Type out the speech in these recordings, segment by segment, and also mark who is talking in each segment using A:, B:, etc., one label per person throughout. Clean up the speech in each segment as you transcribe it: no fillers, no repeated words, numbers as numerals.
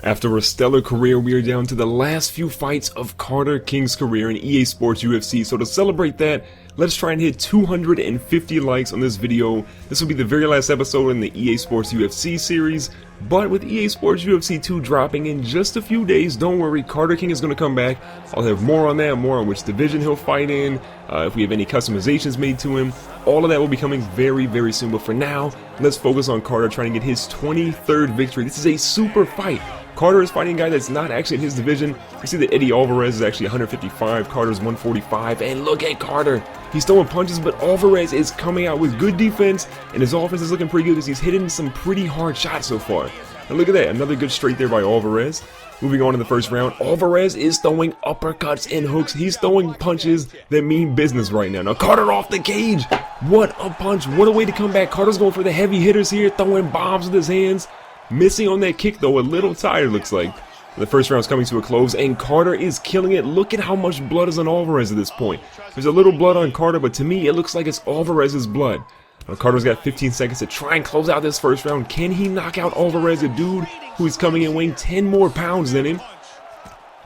A: After a stellar career, we are down to the last few fights of Carter King's career in EA Sports UFC. So to celebrate that, let's try and hit 250 likes on this video. This will be the very last episode in the EA Sports UFC series. But with EA Sports UFC 2 dropping in just a few days, don't worry, Carter King is going to come back. I'll have more on that, more on which division he'll fight in, if we have any customizations made to him. All of that will be coming very, very soon. But for now, let's focus on Carter trying to get his 23rd victory. This is a super fight. Carter is fighting a guy that's not actually in his division. You see that Eddie Alvarez is actually 155, Carter's 145, and look at Carter. He's throwing punches, but Alvarez is coming out with good defense, and his offense is looking pretty good because he's hitting some pretty hard shots so far. And look at that, another good straight there by Alvarez. Moving on to the first round, Alvarez is throwing uppercuts and hooks. He's throwing punches that mean business right now. Now Carter off the cage. What a punch, what a way to come back. Carter's going for the heavy hitters here, throwing bombs with his hands. Missing on that kick though, a little tired looks like. The first round's coming to a close and Carter is killing it. Look at how much blood is on Alvarez at this point. There's a little blood on Carter, but to me it looks like it's Alvarez's blood. Now, Carter's got 15 seconds to try and close out this first round. Can he knock out Alvarez, a dude who's coming in weighing 10 more pounds than him?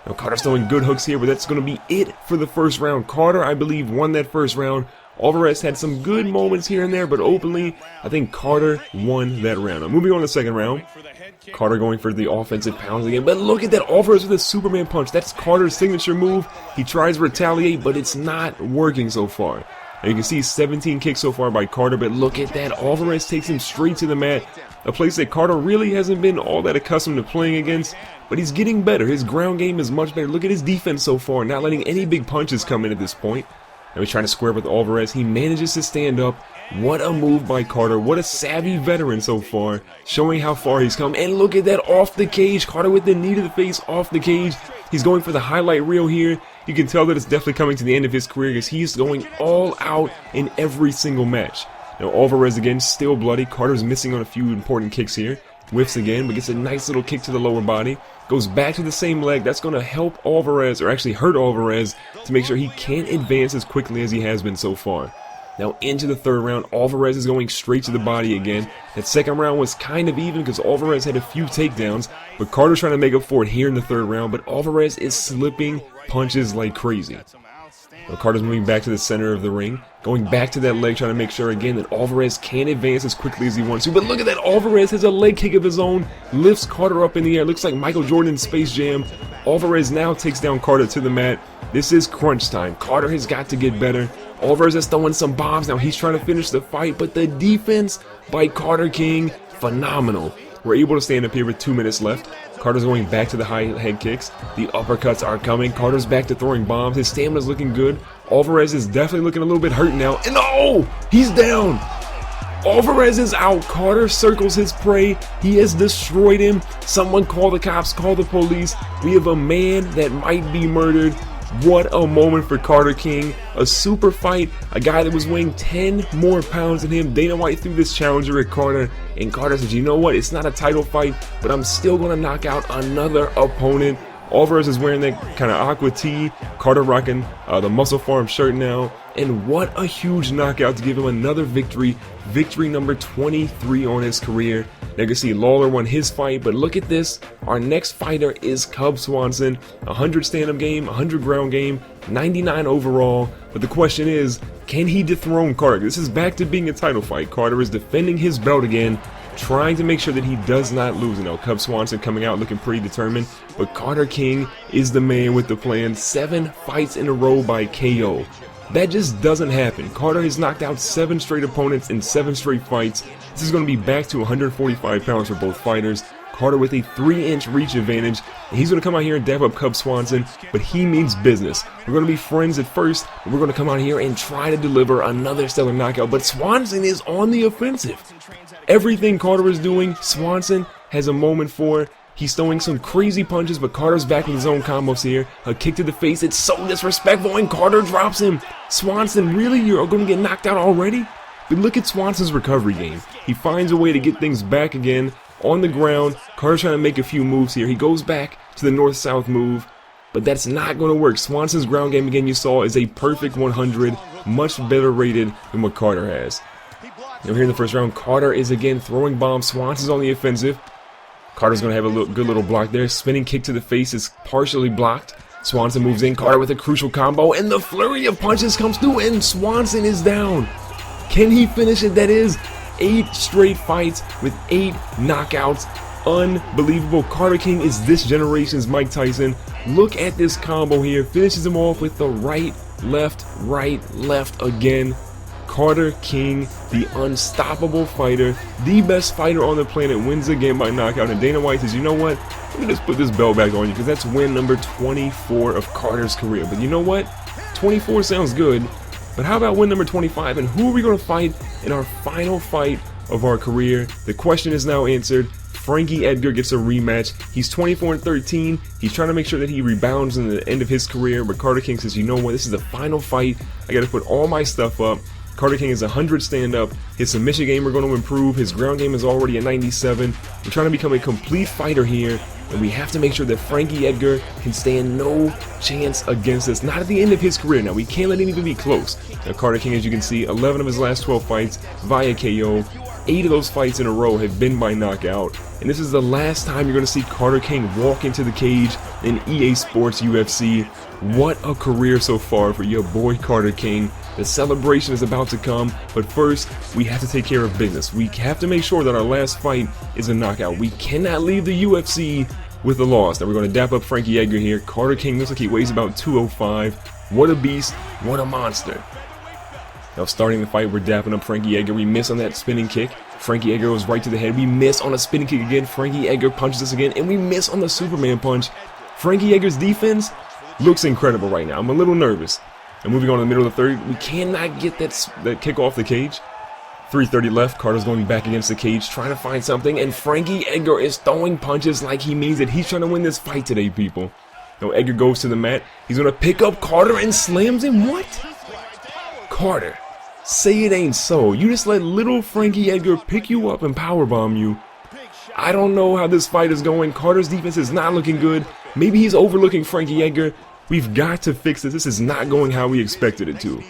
A: Now Carter's throwing good hooks here, but that's going to be it for the first round. Carter, I believe, won that first round. Alvarez had some good moments here and there, but openly, I think Carter won that round. Now, moving on to the second round, Carter going for the offensive pounds again. But look at that, Alvarez with a Superman punch. That's Carter's signature move. He tries to retaliate, but it's not working so far. And you can see 17 kicks so far by Carter, but look at that. Alvarez takes him straight to the mat, a place that Carter really hasn't been all that accustomed to playing against, but he's getting better. His ground game is much better. Look at his defense so far, not letting any big punches come in at this point. Now he's trying to square up with Alvarez. He manages to stand up. What a move by Carter. What a savvy veteran so far, showing how far he's come. And look at that, off the cage. Carter with the knee to the face, off the cage. He's going for the highlight reel here. You can tell that it's definitely coming to the end of his career because he's going all out in every single match. Now Alvarez again, still bloody. Carter's missing on a few important kicks here. Whiffs again, but gets a nice little kick to the lower body. Goes back to the same leg. That's going to help Alvarez, or actually hurt Alvarez, to make sure he can't advance as quickly as he has been so far. Now into the third round, Alvarez is going straight to the body again. That second round was kind of even because Alvarez had a few takedowns, but Carter's trying to make up for it here in the third round, but Alvarez is slipping punches like crazy. Now Carter's moving back to the center of the ring, going back to that leg, trying to make sure again that Alvarez can't advance as quickly as he wants to. But look at that, Alvarez has a leg kick of his own, lifts Carter up in the air, looks like Michael Jordan in Space Jam. Alvarez now takes down Carter to the mat. This is crunch time. Carter has got to get better. Alvarez is throwing some bombs now. He's trying to finish the fight, but the defense by Carter King, phenomenal. We're able to stand up here with 2 minutes left. Carter's going back to the high head kicks. The uppercuts are coming. Carter's back to throwing bombs. His stamina's looking good. Alvarez is definitely looking a little bit hurt now. And oh, he's down. Alvarez is out. Carter circles his prey. He has destroyed him. Someone call the cops, call the police. We have a man that might be murdered. What a moment for Carter King. A super fight. A guy that was weighing 10 more pounds than him. Dana White threw this challenger at Carter, and Carter said, you know what, it's not a title fight, but I'm still going to knock out another opponent. Alvarez is wearing that kind of aqua tee. Carter rocking the Muscle Farm shirt now. And what a huge knockout to give him another victory. Victory number 23 on his career. Now you can see Lawler won his fight, but look at this. Our next fighter is Cub Swanson. 100 stand-up game, 100 ground game, 99 overall. But the question is, can he dethrone Carter? This is back to being a title fight. Carter is defending his belt again, trying to make sure that he does not lose. You know, Cub Swanson coming out looking pretty determined, but Carter King is the man with the plan. 7 fights in a row by KO. That just doesn't happen. Carter has knocked out 7 straight opponents in 7 straight fights. This is going to be back to 145 pounds for both fighters. Carter with a 3-inch reach advantage. And he's going to come out here and dap up Cub Swanson, but he means business. We're going to be friends at first, but we're going to come out here and try to deliver another stellar knockout. But Swanson is on the offensive. Everything Carter is doing, Swanson has a moment for. He's throwing some crazy punches, but Carter's back with his own combos here. A kick to the face, it's so disrespectful, and Carter drops him. Swanson, really? You're going to get knocked out already? But look at Swanson's recovery game. He finds a way to get things back again on the ground. Carter's trying to make a few moves here. He goes back to the north-south move, but that's not going to work. Swanson's ground game, again, you saw, is a perfect 100, much better rated than what Carter has. Now here in the first round, Carter is again throwing bombs. Swanson's on the offensive. Carter's going to have a good little block there. Spinning kick to the face is partially blocked. Swanson moves in. Carter with a crucial combo, and the flurry of punches comes through, and Swanson is down. Can he finish it? That is 8 straight fights with 8 knockouts. Unbelievable. Carter King is this generation's Mike Tyson. Look at this combo here. Finishes him off with the right, left again. Carter King, the unstoppable fighter, the best fighter on the planet, wins again by knockout. And Dana White says, you know what? Let me just put this belt back on you, because that's win number 24 of Carter's career. But you know what? 24 sounds good. But how about win number 25? And who are we going to fight in our final fight of our career? The question is now answered. Frankie Edgar gets a rematch. He's 24-13. He's trying to make sure that he rebounds in the end of his career. But Carter King says, you know what? This is the final fight. I got to put all my stuff up. Carter King is 100 stand-up. His submission game we're going to improve. His ground game is already at 97. We're trying to become a complete fighter here. And we have to make sure that Frankie Edgar can stand no chance against us. Not at the end of his career. Now, we can't let him even be close. Now, Carter King, as you can see, 11 of his last 12 fights via KO. 8 of those fights in a row have been by knockout. And this is the last time you're going to see Carter King walk into the cage in EA Sports UFC. What a career so far for your boy Carter King. The celebration is about to come, but first, we have to take care of business. We have to make sure that our last fight is a knockout. We cannot leave the UFC with a loss. Now we're going to dap up Frankie Edgar here. Carter King looks like he weighs about 205. What a beast. What a monster. Now starting the fight, we're dapping up Frankie Edgar. We miss on that spinning kick. Frankie Edgar goes right to the head. We miss on a spinning kick again. Frankie Edgar punches us again, and we miss on the Superman punch. Frankie Edgar's defense looks incredible right now. I'm a little nervous. And moving on to the middle of the third, we cannot get that kick off the cage. 3:30 left. Carter's going back against the cage, trying to find something, and Frankie Edgar is throwing punches like he means it. He's trying to win this fight today, people. Now Edgar goes to the mat. He's going to pick up Carter and slams him. What? Carter, say it ain't so. You just let little Frankie Edgar pick you up and powerbomb you. I don't know how this fight is going. Carter's defense is not looking good. Maybe he's overlooking Frankie Edgar. We've got to fix this. This is not going how we expected it to.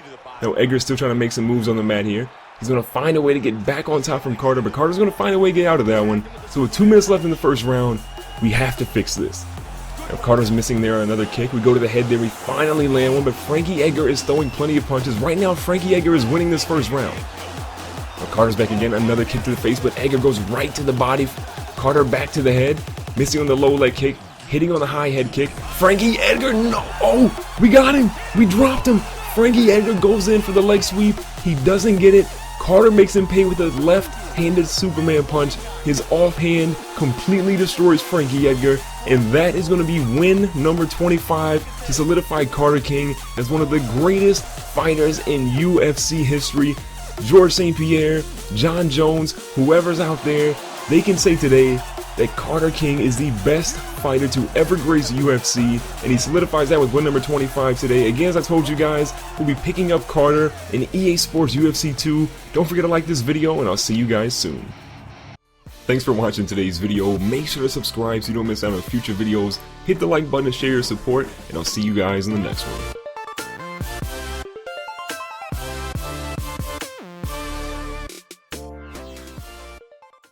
A: Now Edgar's still trying to make some moves on the mat here. He's going to find a way to get back on top from Carter, but Carter's going to find a way to get out of that one. So with 2 minutes left in the first round, we have to fix this. Now Carter's missing there another kick. We go to the head there. We finally land one, but Frankie Edgar is throwing plenty of punches. Right now, Frankie Edgar is winning this first round. Now Carter's back again. Another kick to the face, but Edgar goes right to the body. Carter back to the head. Missing on the low leg kick. Hitting on the high head kick. Frankie Edgar, no! Oh, we got him! We dropped him! Frankie Edgar goes in for the leg sweep. He doesn't get it. Carter makes him pay with a left-handed Superman punch. His offhand completely destroys Frankie Edgar. And that is going to be win number 25 to solidify Carter King as one of the greatest fighters in UFC history. Georges St. Pierre, John Jones, whoever's out there, they can say today that Carter King is the best fighter to ever grace UFC, and he solidifies that with win number 25 today. Again, as I told you guys, we'll be picking up Carter in EA Sports UFC 2. Don't forget to like this video, and I'll see you guys soon. Thanks for watching today's video. Make sure to subscribe so you don't miss out on future videos. Hit the like button to share your support, and I'll see you guys in the next one.